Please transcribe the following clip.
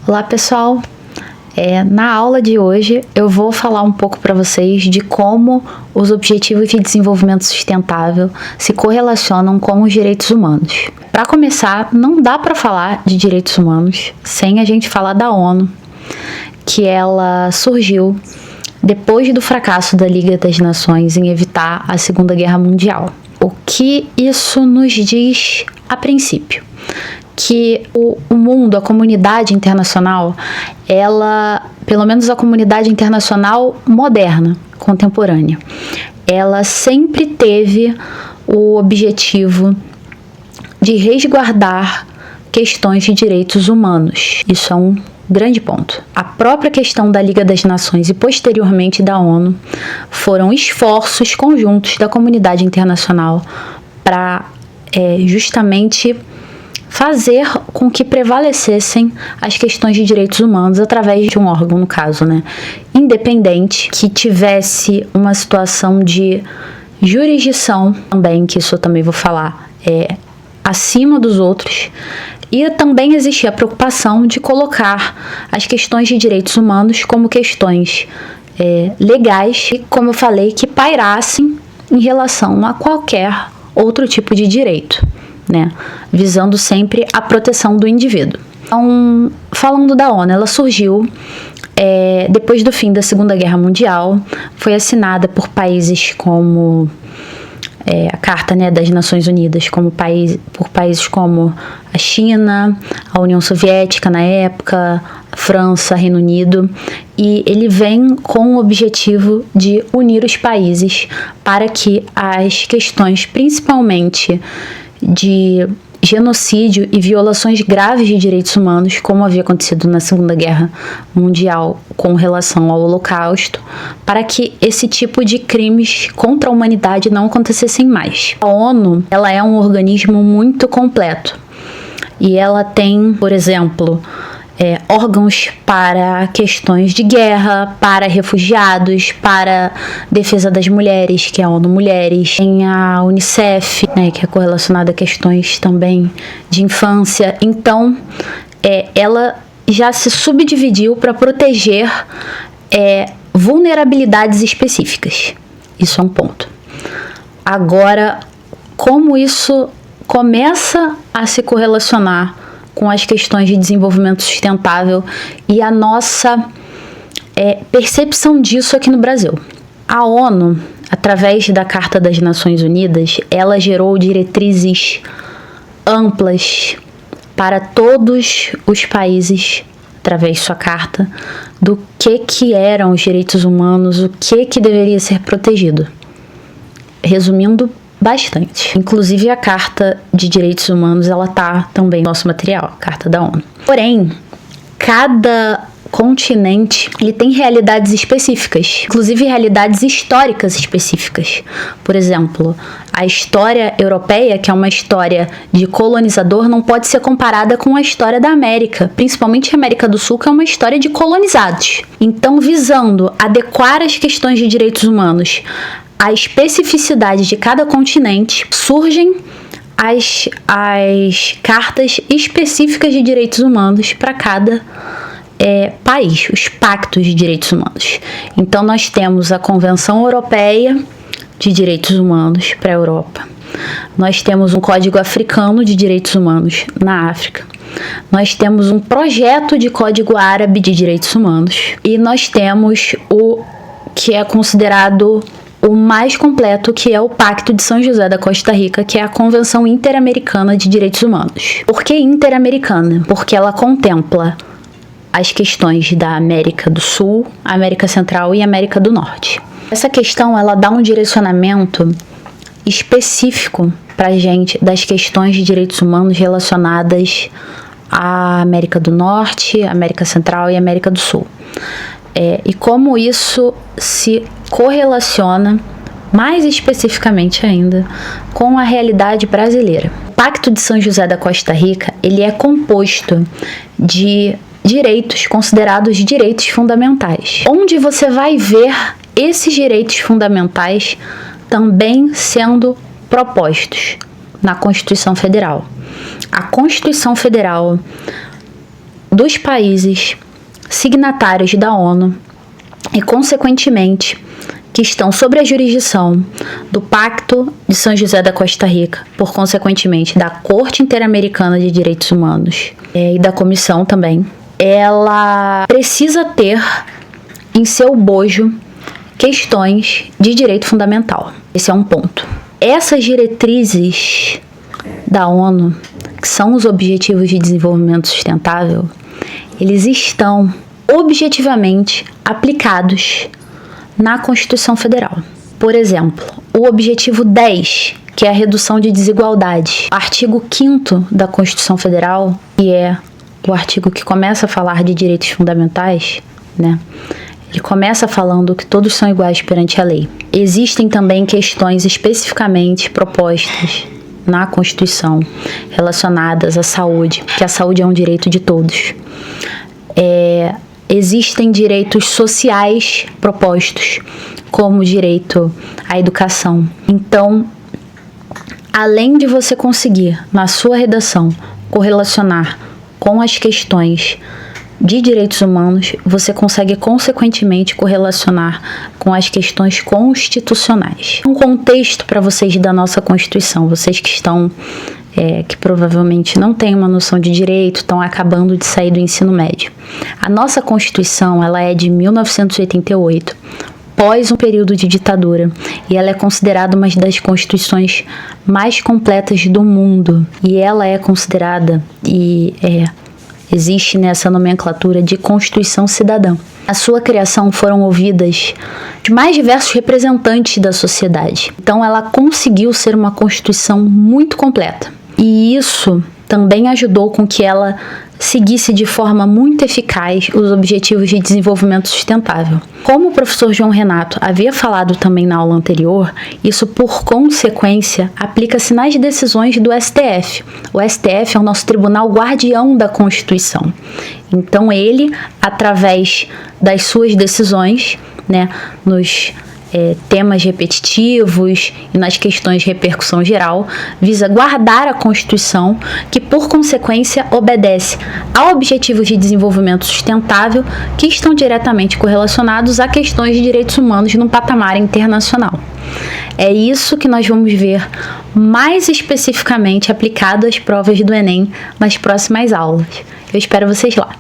Olá pessoal, na aula de hoje eu vou falar um pouco para vocês de como os Objetivos de Desenvolvimento Sustentável se correlacionam com os direitos humanos. Para começar, não dá para falar de direitos humanos sem a gente falar da ONU, que ela surgiu depois do fracasso da Liga das Nações em evitar a Segunda Guerra Mundial. O que isso nos diz a princípio? Que o mundo, a comunidade internacional, ela, pelo menos a comunidade internacional moderna, contemporânea, ela sempre teve o objetivo de resguardar questões de direitos humanos. Isso é um grande ponto. A própria questão da Liga das Nações e posteriormente da ONU foram esforços conjuntos da comunidade internacional para justamente fazer com que prevalecessem as questões de direitos humanos através de um órgão, no caso, independente, que tivesse uma situação de jurisdição também, que isso eu também vou falar, acima dos outros. E também existia a preocupação de colocar as questões de direitos humanos como questões legais e, como eu falei, que pairassem em relação a qualquer outro tipo de direito, visando sempre a proteção do indivíduo. Então, falando da ONU, ela surgiu depois do fim da Segunda Guerra Mundial, foi assinada por países como a Carta das Nações Unidas, por países como a China, a União Soviética na época, a França, Reino Unido, e ele vem com o objetivo de unir os países para que as questões, principalmente de genocídio e violações graves de direitos humanos, como havia acontecido na Segunda Guerra Mundial com relação ao Holocausto, para que esse tipo de crimes contra a humanidade não acontecessem mais. A ONU, ela é um organismo muito completo e ela tem, por exemplo, órgãos para questões de guerra, para refugiados, para defesa das mulheres, que é a ONU Mulheres, tem a Unicef, que é correlacionada a questões também de infância. Então, ela já se subdividiu para proteger vulnerabilidades específicas. Isso é um ponto. Agora, como isso começa a se correlacionar com as questões de desenvolvimento sustentável e a nossa percepção disso aqui no Brasil. A ONU, através da Carta das Nações Unidas, ela gerou diretrizes amplas para todos os países, através de sua carta, do que eram os direitos humanos, o que deveria ser protegido. Resumindo, bastante. Inclusive a Carta de Direitos Humanos, ela tá também no nosso material, a Carta da ONU. Porém, cada continente, ele tem realidades específicas, inclusive realidades históricas específicas. Por exemplo, a história europeia, que é uma história de colonizador, não pode ser comparada com a história da América, principalmente a América do Sul, que é uma história de colonizados. Então, visando adequar as questões de direitos humanos a especificidade de cada continente, surgem as cartas específicas de direitos humanos para cada país, os pactos de direitos humanos. Então, nós temos a Convenção Europeia de Direitos Humanos para a Europa. Nós temos um Código Africano de Direitos Humanos na África. Nós temos um projeto de Código Árabe de Direitos Humanos. E nós temos o que é considerado o mais completo, que é o Pacto de São José da Costa Rica, que é a Convenção Interamericana de Direitos Humanos. Por que interamericana? Porque ela contempla as questões da América do Sul, América Central e América do Norte. Essa questão, ela dá um direcionamento específico para a gente das questões de direitos humanos relacionadas à América do Norte, América Central e América do Sul. E como isso se correlaciona mais especificamente ainda com a realidade brasileira. O Pacto de São José da Costa Rica, ele é composto de direitos considerados direitos fundamentais, onde você vai ver esses direitos fundamentais também sendo propostos na Constituição Federal. A Constituição Federal, dos países signatários da ONU e, consequentemente, que estão sob a jurisdição do Pacto de São José da Costa Rica, por consequentemente da Corte Interamericana de Direitos Humanos e da Comissão também, ela precisa ter em seu bojo questões de direito fundamental. Esse é um ponto. Essas diretrizes da ONU, que são os Objetivos de Desenvolvimento Sustentável, eles estão objetivamente aplicados na Constituição Federal. Por exemplo, o objetivo 10, que é a redução de desigualdade. O artigo 5º da Constituição Federal, que é o artigo que começa a falar de direitos fundamentais, né? Ele começa falando que todos são iguais perante a lei. Existem também questões especificamente propostas na Constituição relacionadas à saúde, que a saúde é um direito de todos. Existem direitos sociais propostos, como o direito à educação. Então, além de você conseguir, na sua redação, correlacionar com as questões de direitos humanos, você consegue, consequentemente, correlacionar com as questões constitucionais. Um contexto para vocês da nossa Constituição, vocês que estão que provavelmente não têm uma noção de direito, estão acabando de sair do ensino médio. A nossa Constituição, ela é de 1988, pós um período de ditadura, e ela é considerada uma das constituições mais completas do mundo, e ela é considerada, existe nessa nomenclatura de Constituição Cidadã. A sua criação foram ouvidas os mais diversos representantes da sociedade. Então ela conseguiu ser uma Constituição muito completa. E isso também ajudou com que ela seguisse de forma muito eficaz os Objetivos de Desenvolvimento Sustentável. Como o professor João Renato havia falado também na aula anterior, isso por consequência aplica-se nas decisões do STF. O STF é o nosso tribunal guardião da Constituição. Então ele, através das suas decisões, né, nos temas repetitivos e nas questões de repercussão geral, visa guardar a Constituição, que por consequência obedece a Objetivos de Desenvolvimento Sustentável, que estão diretamente correlacionados a questões de direitos humanos no patamar internacional. É isso que nós vamos ver mais especificamente aplicado às provas do Enem nas próximas aulas. Eu espero vocês lá.